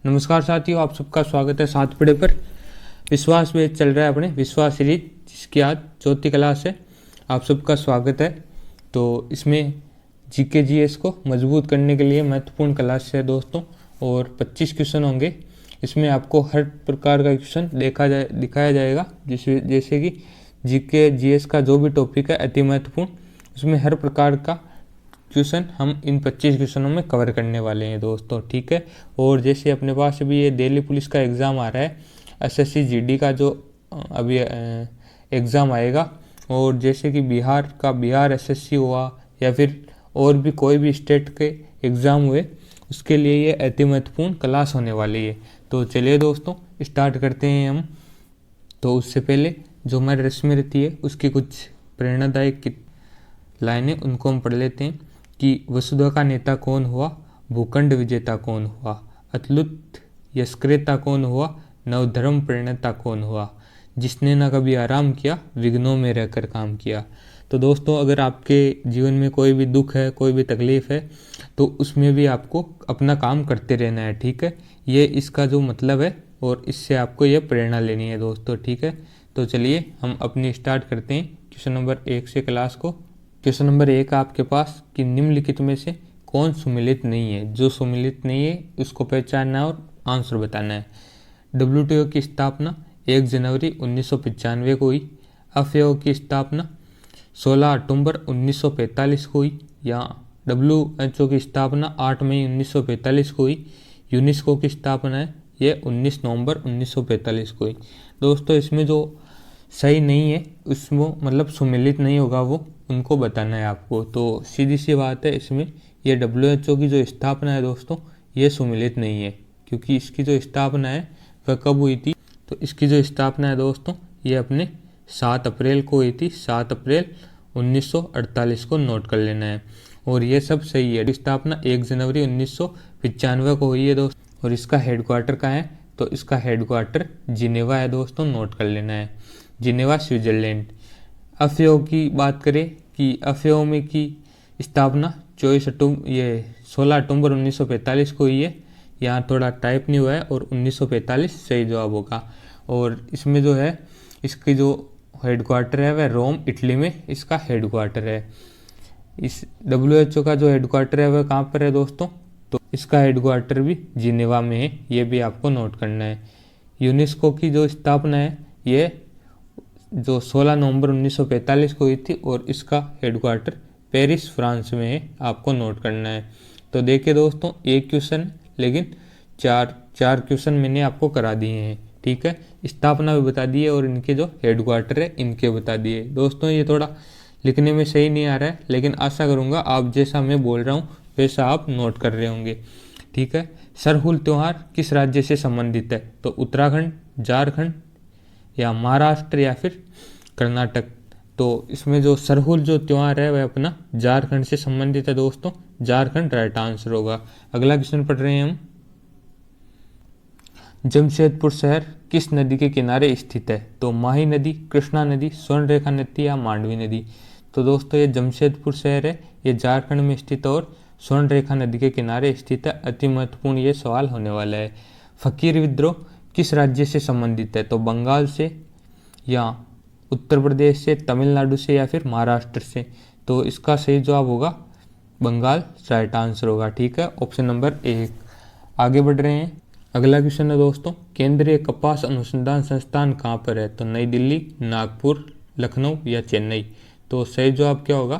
नमस्कार साथियों, आप सबका स्वागत है साथ पढ़े पर। विश्वास बेच चल रहा है अपने विश्वास सीरीज, जिसकी आज चौथी क्लास है। आप सबका स्वागत है। तो इसमें जीके जीएस को मजबूत करने के लिए महत्वपूर्ण क्लास है दोस्तों, और 25 क्वेश्चन होंगे। इसमें आपको हर प्रकार का क्वेश्चन दिखाया जाएगा, जैसे कि जीके जीएस का जो भी टॉपिक है अति महत्वपूर्ण, उसमें हर प्रकार का क्वेश्चन हम इन 25 क्वेश्चनों में कवर करने वाले हैं दोस्तों, ठीक है। और जैसे अपने पास अभी ये दिल्ली पुलिस का एग्ज़ाम आ रहा है, एसएससी जीडी का जो अभी एग्ज़ाम आएगा, और जैसे कि बिहार एसएससी हुआ या फिर और भी कोई भी स्टेट के एग्ज़ाम हुए, उसके लिए ये अति महत्वपूर्ण क्लास होने वाली है। तो चलिए दोस्तों स्टार्ट करते हैं हम। तो उससे पहले जो हमारी रस्म रहती है उसकी कुछ प्रेरणादायक लाइनें उनको हम पढ़ लेते हैं कि वसुधा का नेता कौन हुआ, भूखंड विजेता कौन हुआ, अतुलित यशक्रेता कौन हुआ, नवधर्म प्रणेता कौन हुआ, जिसने न कभी आराम किया, विघ्नों में रहकर काम किया। तो दोस्तों, अगर आपके जीवन में कोई भी दुख है, कोई भी तकलीफ है, तो उसमें भी आपको अपना काम करते रहना है, ठीक है। ये इसका जो मतलब है, और इससे आपको ये प्रेरणा लेनी है दोस्तों, ठीक है। तो चलिए हम अपनी स्टार्ट करते हैं क्वेश्चन नंबर 1 से क्लास को। क्वेश्चन नंबर 1 आपके पास कि निम्नलिखित में से कौन सुमिलित नहीं है। जो सुमिलित नहीं है उसको पहचानना और आंसर बताना है। WTO की स्थापना 1 जनवरी 1995 को हुई। FAO की स्थापना 16 अक्टूबर 1945 को हुई। या WHO की स्थापना 8 मई 1945 को हुई। यूनेस्को की स्थापना है ये 19 नवंबर 1945 को हुई। दोस्तों, इसमें जो सही नहीं है उसमें मतलब सुमिलित नहीं होगा, वो उनको बताना है आपको। तो सीधी सी बात है, इसमें ये WHO की जो स्थापना है दोस्तों, ये सुमिलित नहीं है, क्योंकि इसकी जो स्थापना है वह कब हुई थी। तो इसकी जो स्थापना है दोस्तों, ये अपने 7 अप्रैल को हुई थी। 7 अप्रैल 1948 को नोट कर लेना है, और ये सब सही है। स्थापना 1 जनवरी 1995 को हुई है दोस्तों, और इसका हेडक्वार्टर कहाँ है, तो इसका हेडक्वार्टर जिनेवा है दोस्तों, नोट कर लेना है, जिनेवा स्विट्जरलैंड। FAO की बात करें कि FAO में की स्थापना 16 अक्टूबर 1945 को हुई है। यहाँ थोड़ा टाइप नहीं हुआ है, और 1945 सही जवाब होगा। और इसमें जो है इसकी जो हेडक्वार्टर है वह रोम इटली में इसका हेडक्वार्टर है। इस WHO का जो हेडक्वार्टर है वह कहाँ पर है दोस्तों, तो इसका हेडक्वार्टर भी जिनेवा में है, ये भी आपको नोट करना है। यूनेस्को की जो स्थापना है ये जो 16 नवंबर 1945 को हुई थी, और इसका हेडक्वार्टर पेरिस फ्रांस में है, आपको नोट करना है। तो देखिए दोस्तों, एक क्वेश्चन लेकिन चार क्वेश्चन मैंने आपको करा दिए हैं, ठीक है। स्थापना भी बता दी है, और इनके जो हेडक्वार्टर है इनके बता दिए। दोस्तों, ये थोड़ा लिखने में सही नहीं आ रहा है, लेकिन आशा करूँगा आप जैसा मैं बोल रहा हूँ वैसा आप नोट कर रहे होंगे, ठीक है। सरहुल त्यौहार किस राज्य से संबंधित है, तो उत्तराखंड, झारखंड या महाराष्ट्र या फिर कर्नाटक। तो इसमें जो सरहुल जो त्यौहार है वह अपना झारखंड से संबंधित है दोस्तों, झारखंड राइट आंसर होगा। अगला क्वेश्चन पढ़ रहे हैं हम। जमशेदपुर शहर किस नदी के किनारे स्थित है, तो माही नदी, कृष्णा नदी, स्वर्णरेखा नदी या मांडवी नदी। तो दोस्तों, ये जमशेदपुर शहर है, ये झारखंड में स्थित और स्वर्णरेखा नदी के किनारे स्थित है। अति महत्वपूर्ण ये सवाल होने वाला है। फकीर विद्रोह किस राज्य से संबंधित है, तो बंगाल से या उत्तर प्रदेश से, तमिलनाडु से या फिर महाराष्ट्र से। तो इसका सही जवाब होगा बंगाल, राइट आंसर होगा, ठीक है, ऑप्शन नंबर 1। आगे बढ़ रहे हैं। अगला क्वेश्चन है दोस्तों, केंद्रीय कपास अनुसंधान संस्थान कहाँ पर है, तो नई दिल्ली, नागपुर, लखनऊ या चेन्नई। तो सही जवाब क्या होगा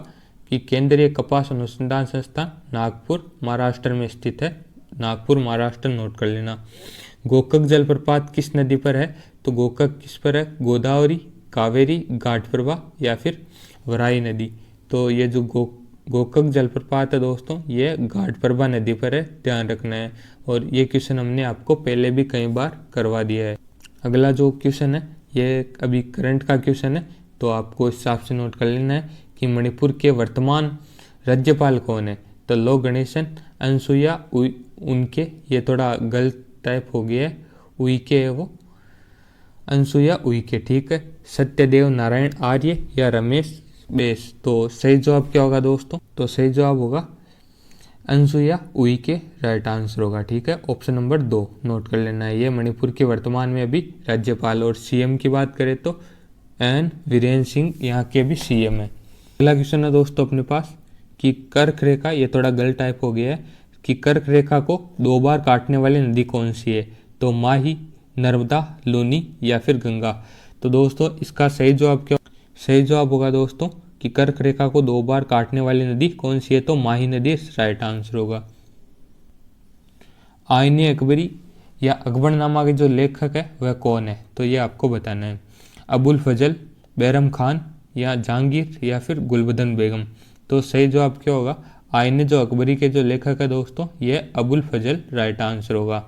कि केंद्रीय कपास अनुसंधान संस्थान नागपुर महाराष्ट्र में स्थित है। नागपुर महाराष्ट्र नोट कर लेना। गोकक जलप्रपात किस नदी पर है, तो गोकक किस पर है, गोदावरी, कावेरी, घाटप्रभा या फिर वराई नदी। तो ये जो गोकक जलप्रपात है दोस्तों, ये घाटप्रभा नदी पर है, ध्यान रखना है। और ये क्वेश्चन हमने आपको पहले भी कई बार करवा दिया है। अगला जो क्वेश्चन है ये अभी करंट का क्वेश्चन है, तो आपको इस हिसाब से नोट कर लेना है कि मणिपुर के वर्तमान राज्यपाल कौन है, तो लो गणेशन, अनसुईया उनके, ये थोड़ा गलत टाइप हो गया है, उइके है वो, अनसुईया उइके, ठीक है। सत्यदेव नारायण आर्य या रमेश बेस। तो सही जवाब क्या होगा दोस्तों, तो सही जवाब होगा अंशु या उई के राइट आंसर होगा। ठीक है, ऑप्शन नंबर 2 नोट कर लेना है। ये मणिपुर के वर्तमान में अभी राज्यपाल, और सीएम की बात करें तो एन वीरेंद्र सिंह यहाँ के भी सीएम है। अगला क्वेश्चन है दोस्तों अपने पास कि कर्क रेखा, ये थोड़ा गलत टाइप हो गया है, कि कर्क रेखा को 2 बार काटने वाली नदी कौन सी है? तो माही, नर्मदा, लूनी या फिर गंगा। तो दोस्तों इसका सही जवाब क्या? सही जवाब होगा दोस्तों कि कर्क रेखा को 2 बार काटने वाली नदी कौन सी है? तो माही नदी राइट आंसर होगा। आईने अकबरी या अकबरनामा के जो लेखक है वह कौन है? तो ये आपको बताना है। अबुल फजल, बैरम खान या जहांगीर या फिर गुलबदन बेगम। तो सही जवाब क्या होगा? आईने जो अकबरी के जो लेखक है दोस्तों ये अबुल फजल राइट आंसर होगा।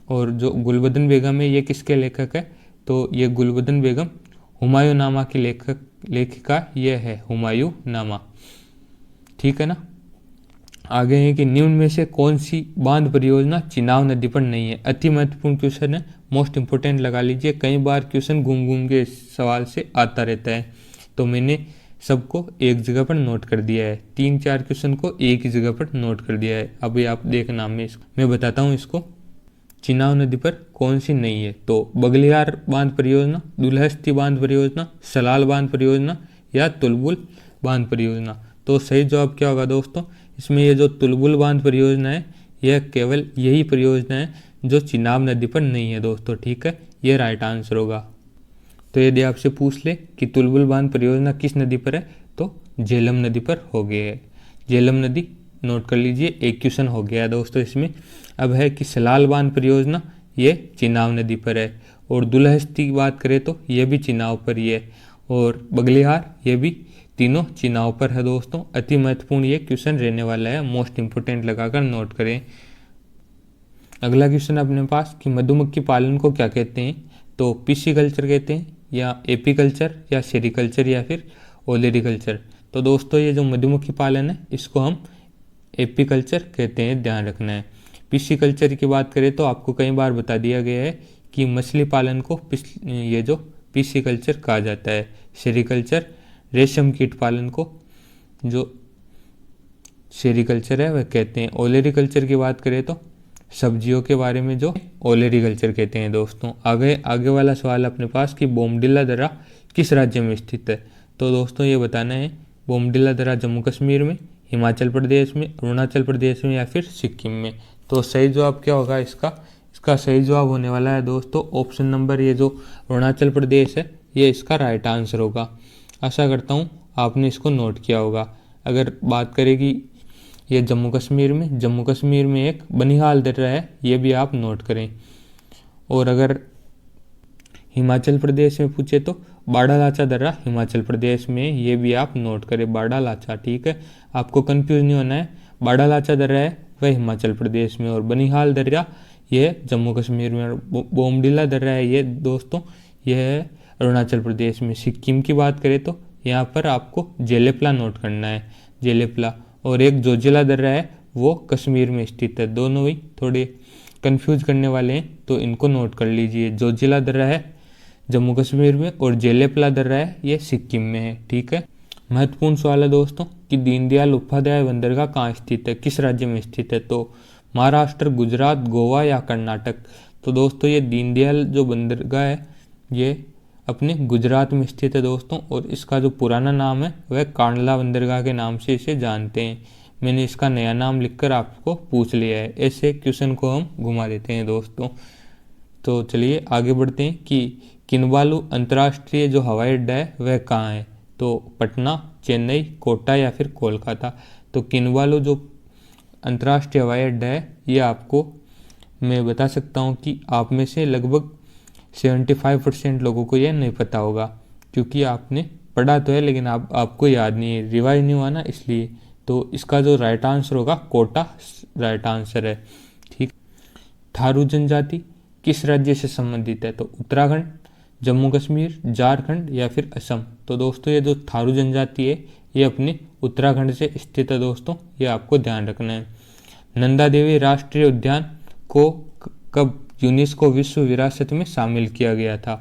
और जो गुलबदन बेगम है ये किसके लेखक है? तो ये गुलबदन बेगम हुमायूं नामा की लेखिका ये है, हुमायूं नामा। ठीक है ना। आगे है कि निम्न में से कौन सी बांध परियोजना चिनाब नदी पर नहीं है? अति महत्वपूर्ण क्वेश्चन है, मोस्ट इंपोर्टेंट लगा लीजिए। कई बार क्वेश्चन घूम घूम के इस सवाल से आता रहता है, तो मैंने सबको एक जगह पर नोट कर दिया है। 3-4 क्वेश्चन को एक ही जगह पर नोट कर दिया है। अभी आप देखना, मैं बताता हूँ इसको। चिनाब नदी पर कौन सी नहीं है? तो बगलियार बांध परियोजना, दुलहस्ती बांध परियोजना, सलाल बांध परियोजना या तुलबुल बांध परियोजना। तो सही जवाब क्या होगा दोस्तों? इसमें ये जो तुलबुल बांध परियोजना है यह केवल यही परियोजना है जो चिनाब नदी पर नहीं है दोस्तों। ठीक है, ये राइट आंसर होगा। तो यदि आपसे पूछ ले कि तुलबुल बांध परियोजना किस नदी पर है, तो झेलम नदी पर हो गया है। झेलम नदी नोट कर लीजिए, एक क्वेश्चन हो गया है दोस्तों इसमें। अब है कि सलाल बांध परियोजना ये चिनाब नदी पर है, और दुलहस्ती की बात करें तो ये भी चिनाब पर ही है, और बगलिहार ये भी तीनों चिनाब पर है दोस्तों। अति महत्वपूर्ण ये क्वेश्चन रहने वाला है, मोस्ट इंपोर्टेंट लगाकर नोट करें। अगला क्वेश्चन अपने पास कि मधुमक्खी पालन को क्या कहते हैं? तो पिसिकल्चर कहते हैं, या एपीकल्चर, या सेरिकल्चर, या फिर ओलेरिकल्चर। तो दोस्तों ये जो मधुमक्खी पालन है इसको हम एपीकल्चर कहते हैं, ध्यान रखना है। पिसिकल्चर की बात करें तो आपको कई बार बता दिया गया है कि मछली पालन को ये जो पिसिकल्चर कहा जाता है। सेरिकल्चर रेशम कीट पालन को जो सेरिकल्चर है वह कहते हैं। ओलेरिकल्चर की बात करें तो सब्जियों के बारे में जो ओलेरिकल्चर कहते हैं दोस्तों। आगे वाला सवाल अपने पास कि बोमडिला दर्रा किस राज्य में स्थित है? तो दोस्तों ये बताना है बोमडिला दर्रा जम्मू कश्मीर में, हिमाचल प्रदेश में, अरुणाचल प्रदेश में या फिर सिक्किम में। तो सही जवाब क्या होगा इसका सही जवाब होने वाला है दोस्तों ऑप्शन नंबर, ये जो अरुणाचल प्रदेश है ये इसका राइट आंसर होगा। आशा करता हूँ आपने इसको नोट किया होगा। अगर बात करें कि ये जम्मू कश्मीर में एक बनिहाल दर्रा है, ये भी आप नोट करें। और अगर हिमाचल प्रदेश में पूछे तो बाड़ा लाचा दर्रा हिमाचल प्रदेश में, ये भी आप नोट करें, बाड़ा लाचा। ठीक है, आपको कंफ्यूज नहीं होना है। बाड़ा लाचा दर्रा है वह हिमाचल प्रदेश में, और बनिहाल दर्रा ये जम्मू कश्मीर में, और बोमडिला दर्रा है ये दोस्तों यह है अरुणाचल प्रदेश में। सिक्किम की बात करें तो यहाँ पर आपको जेलेप्ला नोट करना है, जेलेप्ला। और एक जोजिला दर्रा है वो कश्मीर में स्थित है। दोनों ही थोड़े कंफ्यूज करने वाले हैं, तो इनको नोट कर लीजिए। जोजिला दर्रा है जम्मू कश्मीर में, और जेलेप्ला दर्रा है ये सिक्किम में है। ठीक है, महत्वपूर्ण सवाल है दोस्तों कि दीनदयाल उपाध्याय बंदरगाह कहाँ स्थित है, किस राज्य में स्थित है? तो महाराष्ट्र, गुजरात, गोवा या कर्नाटक। तो दोस्तों ये दीनदयाल जो बंदरगाह है ये अपने गुजरात में स्थित है दोस्तों, और इसका जो पुराना नाम है वह कांडला बंदरगाह के नाम से इसे जानते हैं। मैंने इसका नया नाम लिखकर आपको पूछ लिया है। ऐसे क्वेश्चन को हम घुमा देते हैं दोस्तों। तो चलिए आगे बढ़ते हैं कि किनबालू अंतर्राष्ट्रीय जो हवाई अड्डा है वह कहाँ है? तो पटना, चेन्नई, कोटा या फिर कोलकाता। तो किनबालू जो अंतर्राष्ट्रीय हवाई अड्डा है ये आपको मैं बता सकता हूँ कि आप में से लगभग 75% लोगों को यह नहीं पता होगा, क्योंकि आपने पढ़ा तो है लेकिन आपको याद नहीं है, रिवाइज नहीं हुआ ना, इसलिए। तो इसका जो राइट आंसर होगा कोटा राइट आंसर है। ठीक, थारू जनजाति किस राज्य से संबंधित है? तो उत्तराखंड, जम्मू कश्मीर, झारखंड या फिर असम। तो दोस्तों ये जो थारू जनजाति है ये अपने उत्तराखंड से स्थित है दोस्तों, ये आपको ध्यान रखना है। नंदा देवी राष्ट्रीय उद्यान को कब यूनेस्को विश्व विरासत में शामिल किया गया था?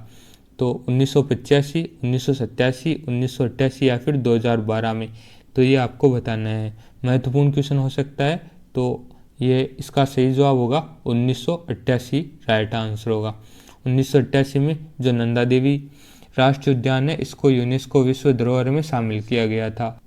तो 1985, 1987, 1988 या फिर 2012 में। तो ये आपको बताना है, महत्वपूर्ण क्वेश्चन हो सकता है, तो ये इसका सही जवाब होगा 1988 राइट आंसर होगा। 1988 में जो नंदा देवी राष्ट्रीय उद्यान है इसको यूनेस्को विश्व धरोहर में शामिल किया गया था।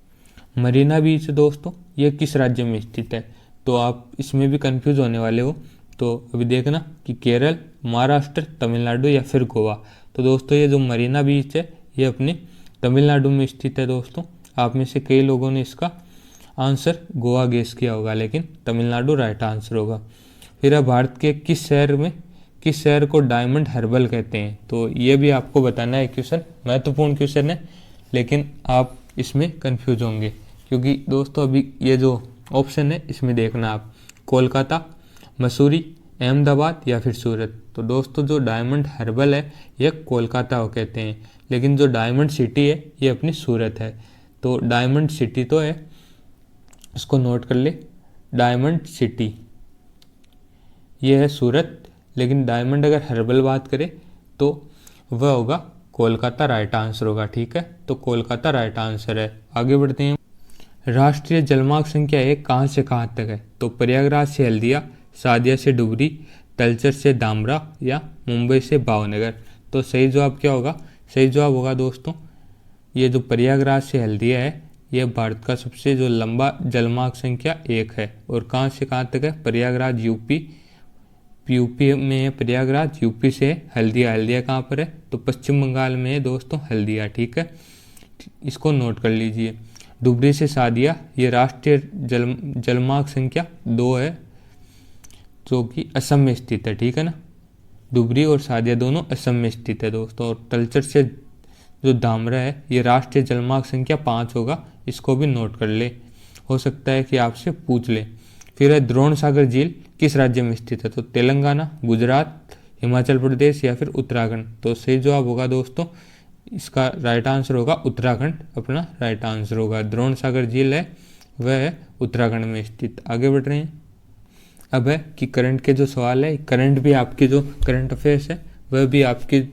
मरीना बीच दोस्तों ये किस राज्य में स्थित है, तो आप इसमें भी कंफ्यूज होने वाले हो। तो अभी देखना कि केरल, महाराष्ट्र, तमिलनाडु या फिर गोवा। तो दोस्तों ये जो मरीना बीच है ये अपने तमिलनाडु में स्थित है दोस्तों। आप में से कई लोगों ने इसका आंसर गोवा गेस किया होगा, लेकिन तमिलनाडु राइट आंसर होगा। फिर अब भारत के किस शहर को डायमंड हर्बल कहते हैं, तो ये भी आपको बताना है क्वेश्चन, महत्वपूर्ण क्वेश्चन है, लेकिन आप इसमें कंफ्यूज होंगे क्योंकि दोस्तों अभी ये जो ऑप्शन है इसमें देखना आप, कोलकाता, मसूरी, अहमदाबाद या फिर सूरत। तो दोस्तों जो डायमंड हर्बल है ये कोलकाता को कहते हैं, लेकिन जो डायमंड सिटी है ये अपनी सूरत है। तो डायमंड सिटी तो है, इसको नोट कर ले, डायमंड सिटी ये है सूरत, लेकिन डायमंड अगर हर्बल बात करें तो वह होगा कोलकाता, राइट आंसर होगा। ठीक है, तो कोलकाता राइट आंसर है। आगे बढ़ते हैं। राष्ट्रीय जलमार्ग संख्या 1 कहाँ से कहाँ तक है, तो प्रयागराज से हल्दिया, सादिया से डुबरी, तलचर से दामरा या मुंबई से भावनगर। तो सही जवाब क्या होगा, सही जवाब होगा दोस्तों ये जो प्रयागराज से हल्दिया है यह भारत का सबसे जो लंबा जलमार्ग संख्या 1 है। और कहाँ से कहाँ तक है, प्रयागराज यूपी में है प्रयागराज, यूपी से हल्दिया कहाँ पर है, तो पश्चिम बंगाल में है दोस्तों हल्दिया। ठीक है, इसको नोट कर लीजिए। डुबरी से सादिया ये राष्ट्रीय जलमार्ग संख्या 2 है जो कि असम में स्थित है। ठीक है ना, डुबरी और सादिया दोनों असम में स्थित है दोस्तों। और तलचर से जो धामरा है ये राष्ट्रीय जलमार्ग संख्या 5 होगा, इसको भी नोट कर ले, हो सकता है कि आपसे पूछ ले। फिर है द्रोण सागर झील किस राज्य में स्थित है, तो तेलंगाना, गुजरात, हिमाचल प्रदेश या फिर उत्तराखंड। तो सही जवाब होगा दोस्तों इसका राइट आंसर होगा उत्तराखंड, अपना राइट आंसर होगा। द्रोण सागर झील है वह है उत्तराखंड में स्थित। आगे बढ़ रहे हैं। अब है कि करंट के जो सवाल है, करंट भी आपके जो करंट अफेयर्स है वह भी आपके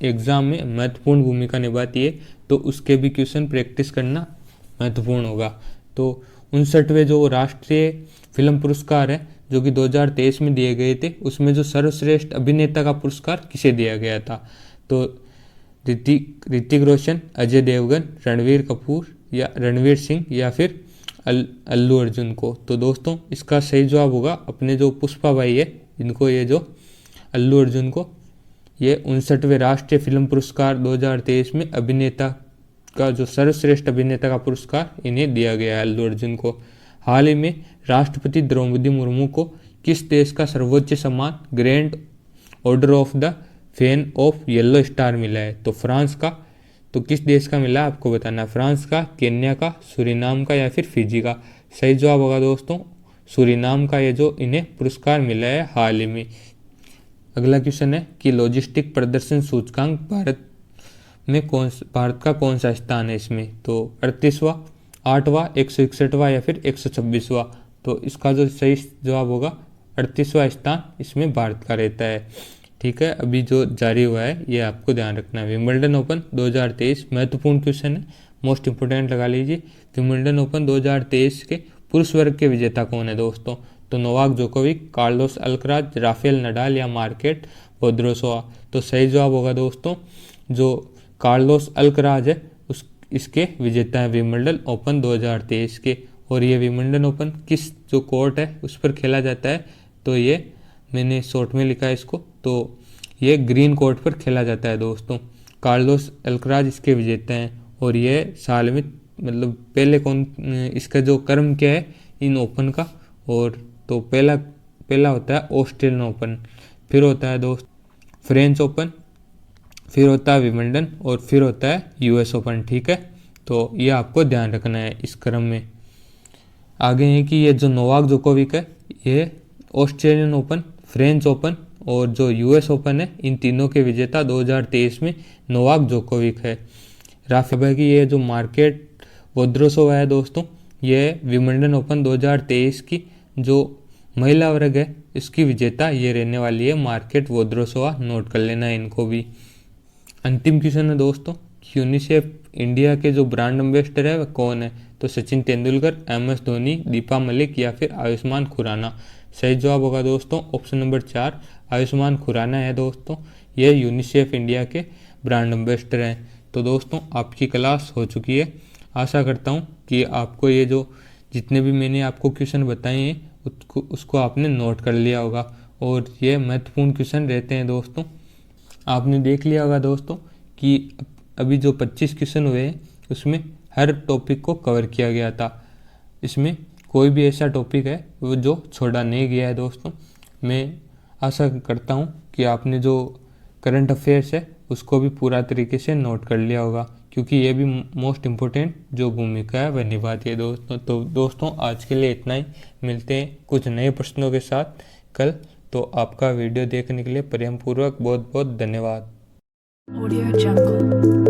एग्जाम में महत्वपूर्ण भूमिका निभाती है, तो उसके भी क्वेश्चन प्रैक्टिस करना महत्वपूर्ण होगा। तो 59वें जो राष्ट्रीय फिल्म पुरस्कार है जो कि 2023 में दिए गए थे, उसमें जो सर्वश्रेष्ठ अभिनेता का पुरस्कार किसे दिया गया था, तो ऋतिक रोशन, अजय देवगन, रणवीर कपूर या रणवीर सिंह या फिर अल्लू अर्जुन को। तो दोस्तों इसका सही जवाब होगा अपने जो पुष्पा भाई है इनको, ये जो अल्लू अर्जुन को ये 59वें राष्ट्रीय फिल्म पुरस्कार 2023 में अभिनेता का जो सर्वश्रेष्ठ अभिनेता का पुरस्कार इन्हें दिया गया है, अल्लू अर्जुन को। हाल ही में राष्ट्रपति द्रौपदी मुर्मू को किस देश का सर्वोच्च सम्मान grand order of the fan of yellow star मिला है, तो फ्रांस का। तो किस देश का मिला आपको बताना है, फ्रांस का, केन्या का, सूरीनाम का या फिर फिजी का। सही जवाब होगा दोस्तों सूरीनाम का, ये जो इन्हें पुरस्कार मिला है हाल ही में। अगला क्वेश्चन है कि लॉजिस्टिक प्रदर्शन सूचकांक भारत का कौन सा स्थान है इसमें, तो 38वां, 8वां, 161वां या फिर 126वां। तो इसका जो सही जवाब होगा 38वां स्थान इसमें भारत का रहता है। ठीक है, अभी जो जारी हुआ है ये आपको ध्यान रखना है। विंबलडन ओपन 2023 महत्वपूर्ण क्वेश्चन है, मोस्ट इंपोर्टेंट लगा लीजिए। विंबलडन ओपन 2023 के पुरुष वर्ग के विजेता कौन है दोस्तों, तो Novak Djokovic, Carlos Alcaraz, Rafael Nadal या मार्केट वोद्रोसोवा। तो सही जवाब होगा दोस्तों जो कार्लोस अल्कराज है इसके विजेता है विंबलडन ओपन 2023 के। और ये विंबलडन ओपन किस जो कोर्ट है उस पर खेला जाता है, तो ये मैंने शॉर्ट में लिखा है इसको, तो ये ग्रीन कोर्ट पर खेला जाता है दोस्तों। कार्लोस अल्कराज इसके विजेता हैं और ये साल में मतलब पहले इसका जो क्रम क्या है इन ओपन का, और तो पहला होता है ऑस्ट्रेलियन ओपन, फिर होता है दोस्त फ्रेंच ओपन, फिर होता है विंबलडन और फिर होता है यूएस ओपन। ठीक है, तो ये आपको ध्यान रखना है इस क्रम में। आगे है कि ये जो नोवाक जोकोविक है ये ऑस्ट्रेलियन ओपन, फ्रेंच ओपन और जो यूएस ओपन है इन तीनों के विजेता 2023 में नोवाक जोकोविक है। राफेल की ये जो मार्केट वोद्रोसोवा है दोस्तों, ये विंबलडन ओपन 2023 की जो महिला वर्ग है इसकी विजेता ये रहने वाली है मार्केट वोद्रोसोवा, नोट कर लेना है इनको भी। अंतिम क्वेश्चन है दोस्तों, यूनिसेफ इंडिया के जो ब्रांड एम्बेसडर है वह कौन है? तो सचिन तेंदुलकर, MS धोनी, दीपा मलिक या फिर आयुष्मान खुराना। सही जवाब होगा दोस्तों ऑप्शन नंबर 4, आयुष्मान खुराना है दोस्तों। यह यूनिसेफ इंडिया के ब्रांड एम्बेसडर हैं। तो दोस्तों आपकी क्लास हो चुकी है। आशा करता हूँ कि आपको ये जो जितने भी मैंने आपको क्वेश्चन बताए हैं उसको आपने नोट कर लिया होगा, और ये महत्वपूर्ण क्वेश्चन रहते हैं दोस्तों। आपने देख लिया होगा दोस्तों कि अभी जो 25 क्वेश्चन हुए हैं उसमें हर टॉपिक को कवर किया गया था। इसमें कोई भी ऐसा टॉपिक है वो जो छोड़ा नहीं गया है दोस्तों। मैं आशा करता हूँ कि आपने जो करंट अफेयर्स है उसको भी पूरा तरीके से नोट कर लिया होगा, क्योंकि ये भी मोस्ट इम्पोर्टेंट जो भूमिका है वह निभाती है दोस्तों। तो दोस्तों आज के लिए इतना ही। मिलते हैं कुछ नए प्रश्नों के साथ कल। तो आपका वीडियो देखने के लिए प्रेम पूर्वक बहुत बहुत धन्यवाद। Audio Jungle।